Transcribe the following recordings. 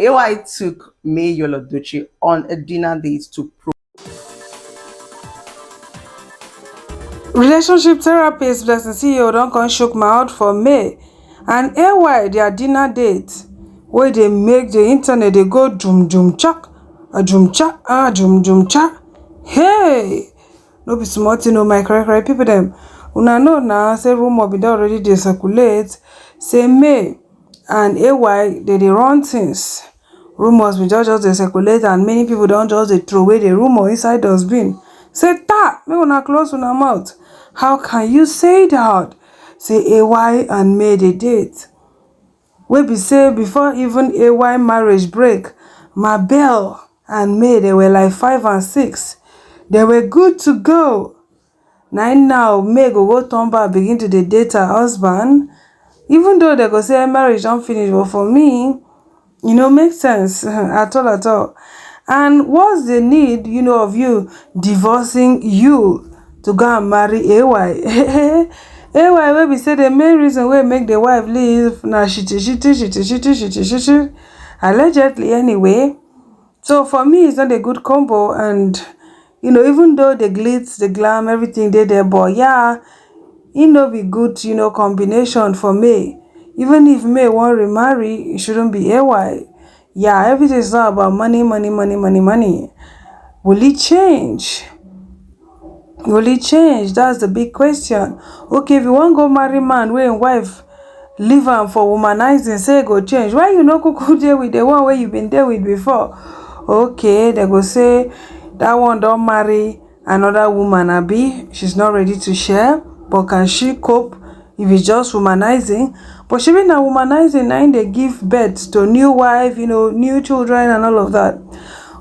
AY took May Edochie on a dinner date to Relationship therapist BlessingCEO don't come shook mouth for May and AY their dinner date where they make the internet they go dum dum chak, a dum chak, a dum dum chak. Hey, no be small thing, no my cry people them. Una know now say rumor be don already dey circulate say May and AY they run things. Rumors be just dey circulate and many people don't just dey throw away the rumor inside dustbin. Say ta, make una close una mouth. How can you say that? Say AY and May dey date. Wey be say before even AY marriage break, Mabel and May they were like 5 and 6. They were good to go. Now May go turn back begin to dey date her husband. Even though they go say marriage don't finish, but for me, makes sense at all. And what's the need, of you divorcing you to go and marry AY? AY wey be say the main reason wey make the wife leave na shitty, allegedly anyway. So for me, it's not a good combo, and even though the glitz, the glam, everything they there, but yeah, it no be good, combination for May. Even if May want remarry, it shouldn't be AY. Yeah, everything is not about money. Will it change? Will it change? That's the big question. Okay, if you want go marry man wey im wife leave am for womanizing, say go change. Why you no kuku dey with the one wey you been there with before? Okay, they go say that one don't marry another woman, abi she's not ready to share, but can she cope if it's just womanizing? But she been a womanizing, now they give birth to new wife, new children and all of that.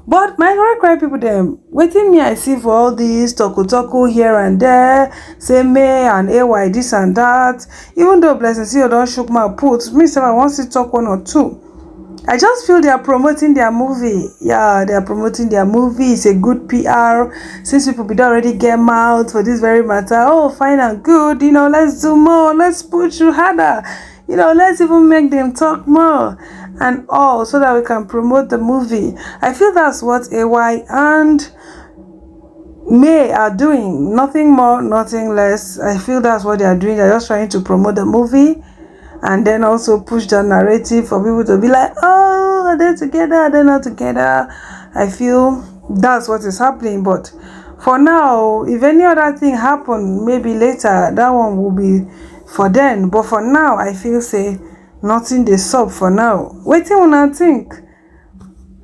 But my cry people them waiting me I see for all these talk here and there, say May and AY this and that. Even though BlessingCEO don't shook my put, me say I want to talk one or two. I just feel they are promoting their movie. Yeah, they are promoting their movie. It's a good PR. Since people did already get mouth for this very matter. Oh, fine and good. Let's do more. Let's push you harder. Let's even make them talk more and all so that we can promote the movie. I feel that's what AY and May are doing. Nothing more, nothing less. I feel that's what they are doing. They're just trying to promote the movie and then also push the narrative for people to be like, oh, are they together? Are they not together? I feel that's what is happening. But for now, if any other thing happen, maybe later, that one will be for then. But for now, I feel say nothing they sup for now. Waiting when I think.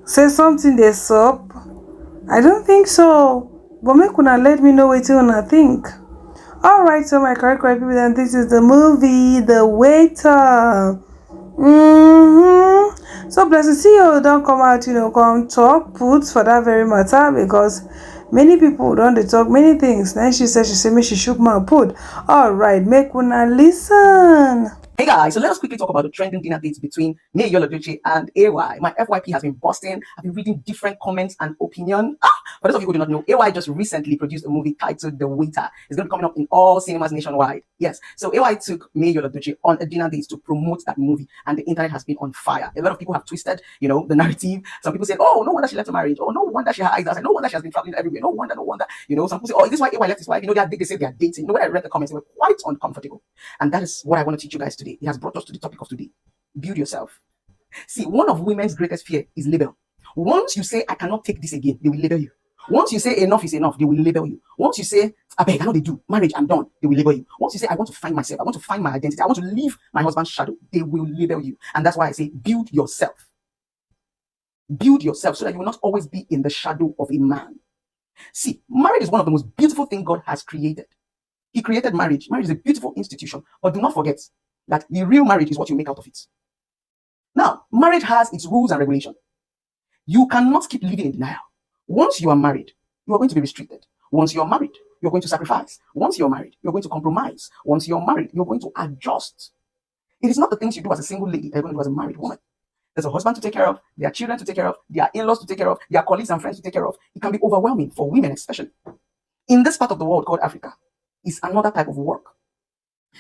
Say something they sup. I don't think so. But make una let me know waiting when I think. Alright, so my correct people, then this is the movie, The Waiter. So BlessingCEO don't come out, come talk, put for that very matter, because many people don't they talk many things. Then she said me she shook my put. Alright, make una listen. Hey guys, so let us quickly talk about the trending dinner dates between May Edochie and AY. My FYP has been busting. I've been reading different comments and opinion. For those of you who do not know, AY just recently produced a movie titled The Waiter. It's going to be coming up in all cinemas nationwide. Yes, so AY took May Edochie on a dinner date to promote that movie, and the internet has been on fire. A lot of people have twisted, the narrative. Some people said, oh, no wonder she left the marriage. Oh, no wonder she hides us. No wonder she has been traveling everywhere. No wonder. Some people say, oh, is this why AY left his wife? They say they are dating. When I read the comments, they were quite uncomfortable. And that is what I want to teach you guys today. It has brought us to the topic of today. Build yourself. See, one of women's greatest fear is label. Once you say, I cannot take this again, they will label you. Once you say enough is enough, they will label you. Once you say, I beg, I know they do, marriage, I'm done, they will label you. Once you say, I want to find myself, I want to find my identity, I want to leave my husband's shadow, they will label you. And that's why I say, build yourself. Build yourself so that you will not always be in the shadow of a man. See, marriage is one of the most beautiful things God has created. He created marriage. Marriage is a beautiful institution, but do not forget that the real marriage is what you make out of it. Now, marriage has its rules and regulations. You cannot keep living in denial. Once you are married, you are going to be restricted. Once you're married, you're going to sacrifice. Once you're married, you're going to compromise. Once you're married, you're going to adjust. It is not the things you do as a single lady that you're going to do as a married woman. There's a husband to take care of, there are children to take care of, there are in-laws to take care of, there are colleagues and friends to take care of. It can be overwhelming for women especially. In this part of the world called Africa, is another type of work.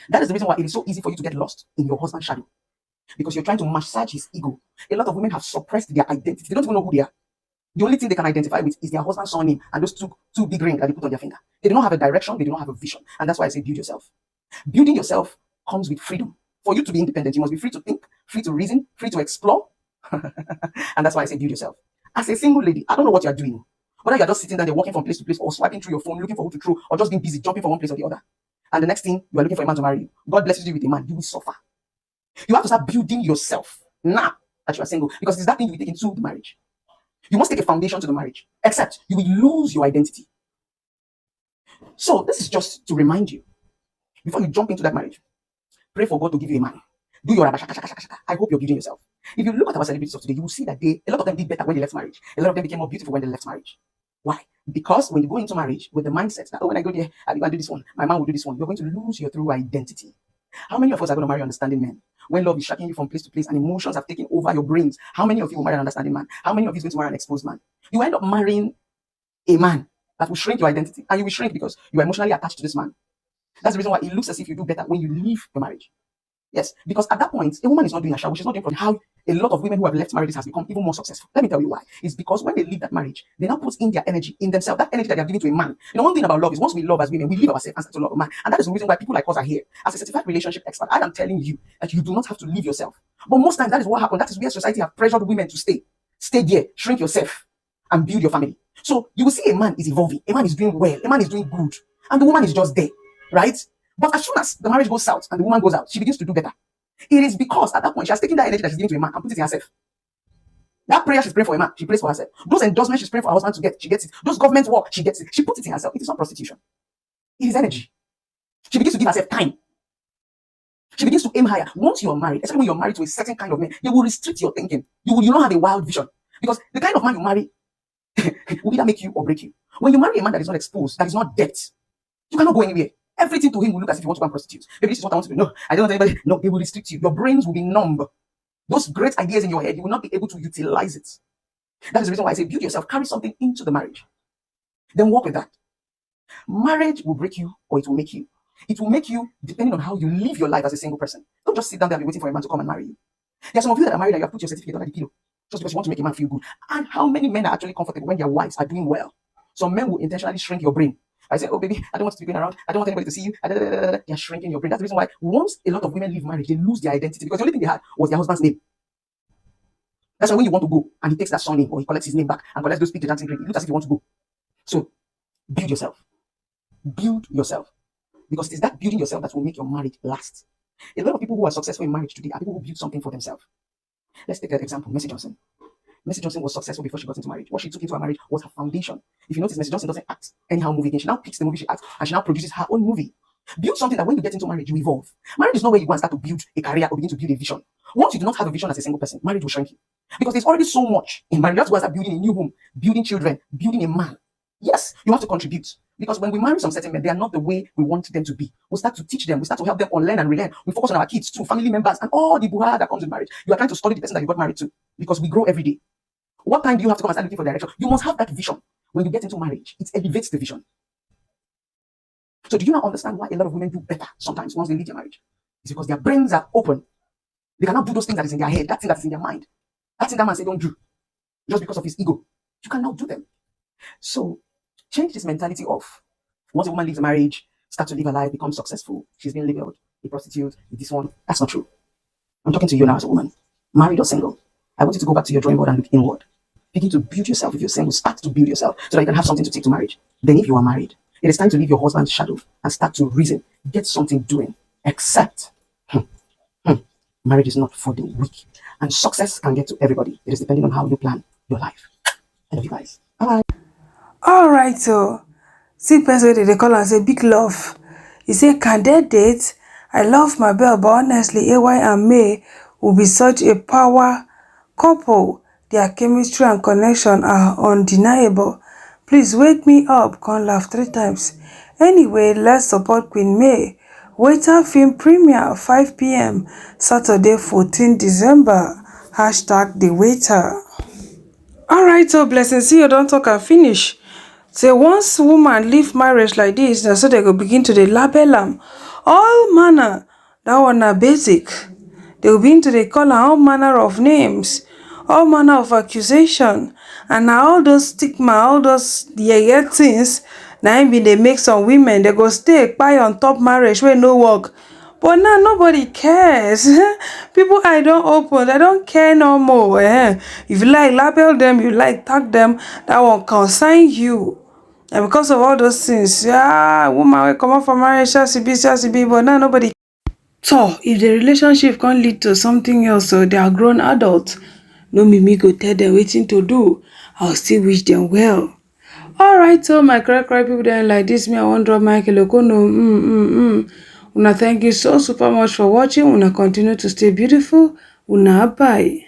That is the reason why it is so easy for you to get lost in your husband's shadow. because you're trying to massage his ego. A lot of women have suppressed their identity. They don't even know who they are. The only thing they can identify with is their husband's surname and those two big rings that they put on their finger. They do not have a direction. They do not have a vision. And that's why I say build yourself. Building yourself comes with freedom. For you to be independent, you must be free to think, free to reason, free to explore. And that's why I say build yourself. As a single lady, I don't know what you're doing. Whether you're just sitting there, walking from place to place, or swiping through your phone, looking for who to throw, or just being busy, jumping from one place or the other. And the next thing, you are looking for a man to marry you. God blesses you with a man, you will suffer. You have to start building yourself now that you are single, because it's that thing you will take into the marriage. You must take a foundation to the marriage, except you will lose your identity. So this is just to remind you, before you jump into that marriage, pray for God to give you a man. Do your rabashaka. I hope you're building yourself. If you look at our celebrities of today, you will see that a lot of them did better when they left marriage. A lot of them became more beautiful when they left marriage. Why? Because when you go into marriage with the mindset that, oh, when I go there, I'm going to do this one, my man will do this one, you're going to lose your true identity. How many of us are going to marry understanding men? When love is shaking you from place to place and emotions have taken over your brains, how many of you will marry an understanding man? How many of you is going to marry an exposed man? You end up marrying a man that will shrink your identity, and you will shrink because you are emotionally attached to this man. That's the reason why it looks as if you do better when you leave your marriage. Yes, because at that point, a woman is not doing a shower. She's not doing from how a lot of women who have left marriages has become even more successful. Let me tell you why. It's because when they leave that marriage, they now put in their energy in themselves, that energy that they have given to a man. You know, one thing about love is once we love as women, we leave ourselves and start to love a man. And that is the reason why people like us are here. As a certified relationship expert, I am telling you that you do not have to leave yourself. But most times that is what happens. That is where society has pressured women to stay. Stay there, shrink yourself, and build your family. So you will see a man is evolving, a man is doing well, a man is doing good, and the woman is just there, right? But as soon as the marriage goes south and the woman goes out, she begins to do better. It is because at that point she has taken that energy that she's giving to a man and put it in herself. That prayer she's praying for a man, she prays for herself. Those endorsements she's praying for her husband to get, she gets it. Those government work, she gets it. She puts it in herself. It is not prostitution. It is energy. She begins to give herself time. She begins to aim higher. Once you're married, especially when you're married to a certain kind of man, they will restrict your thinking. You don't have a wild vision. Because the kind of man you marry will either make you or break you. When you marry a man that is not exposed, that is not depth, you cannot go anywhere. Everything to him will look as if you want to go and prostitute. Maybe this is what I want to do. No, I don't want anybody. No, they will restrict you. Your brains will be numb. Those great ideas in your head, you will not be able to utilize it. That is the reason why I say build yourself, carry something into the marriage. Then work with that. Marriage will break you or it will make you. It will make you depending on how you live your life as a single person. Don't just sit down there and be waiting for a man to come and marry you. There are some of you that are married and you have put your certificate under the pillow just because you want to make a man feel good. And how many men are actually comfortable when their wives are doing well? Some men will intentionally shrink your brain. I say, oh baby, I don't want to be going around. I don't want anybody to see you. They're shrinking your brain. That's the reason why once a lot of women leave marriage, they lose their identity because the only thing they had was their husband's name. That's why when you want to go and he takes that surname or he collects his name back and collects those picture dancing grade, it looks as if you want to go. So build yourself. Build yourself. Because it is that building yourself that will make your marriage last. A lot of people who are successful in marriage today are people who build something for themselves. Let's take an example. Mercy Johnson. Mercy Johnson was successful before she got into marriage. What she took into her marriage was her foundation. If you notice, Mercy Johnson doesn't act anyhow movie again. She now picks the movie she acts and she now produces her own movie. Build something that when you get into marriage, you evolve. Marriage is not where you go and start to build a career or begin to build a vision. Once you do not have a vision as a single person, marriage will shrink you. Because there's already so much in marriage. You have to go and start building a new home, building children, building a man. Yes, you have to contribute. Because when we marry some certain men, they are not the way we want them to be. We start to teach them. We start to help them unlearn and relearn. We focus on our kids too, family members, and all the buha that comes with marriage. You are trying to study the person that you got married to because we grow every day. What time do you have to come and start looking for direction? You must have that vision. When you get into marriage, it elevates the vision. So do you now understand why a lot of women do better sometimes once they leave their marriage? It's because their brains are open. They cannot do those things that is in their head, that thing that is in their mind. That thing that man said don't do. Just because of his ego. You cannot do them. So change this mentality of once a woman leaves a marriage, start to live her life, become successful, she's been labeled a prostitute, this one. That's not true. I'm talking to you now as a woman, married or single. I want you to go back to your drawing board and look inward. Begin to build yourself. If you're single, start to build yourself so that you can have something to take to marriage. Then if you are married, it is time to leave your husband's shadow and start to reason. Get something doing. Except marriage is not for the weak. And success can get to everybody. It is depending on how you plan your life. I love you guys. Bye. All right, so see person wey they call am say big love. He say, can they date? I love my bell, but honestly, AY and May will be such a power couple. Their chemistry and connection are undeniable. Please wake me up. Can't laugh 3 times. Anyway, let's support Queen May. Waiter film premiere 5 p.m. Saturday 14 December. Hashtag the waiter. Alright, so BlessingCEO don't talk and finish. Say once woman leave marriage like this, na so they go begin to dey label am all manner. That one na basic. They will begin to dey call am all manner of names, all manner of accusation, and na all those stigma, all those yeye things na im bin dey make some women dey go stay kpai on top marriage wey no work. But now nobody cares. People eye don open, they don't care no more. If you like label them, you like tag them, that one concern you. And because of all those things, woman will come out from marriage, she be, but now nobody. So if the relationship can lead to something else, so they are grown adults, no me go tell them wetin to do. I'll still wish them well. Alright, so my cry people then like this, me I wan drop my Okono. Una thank you so super much for watching. Una continue to stay beautiful. Una bye.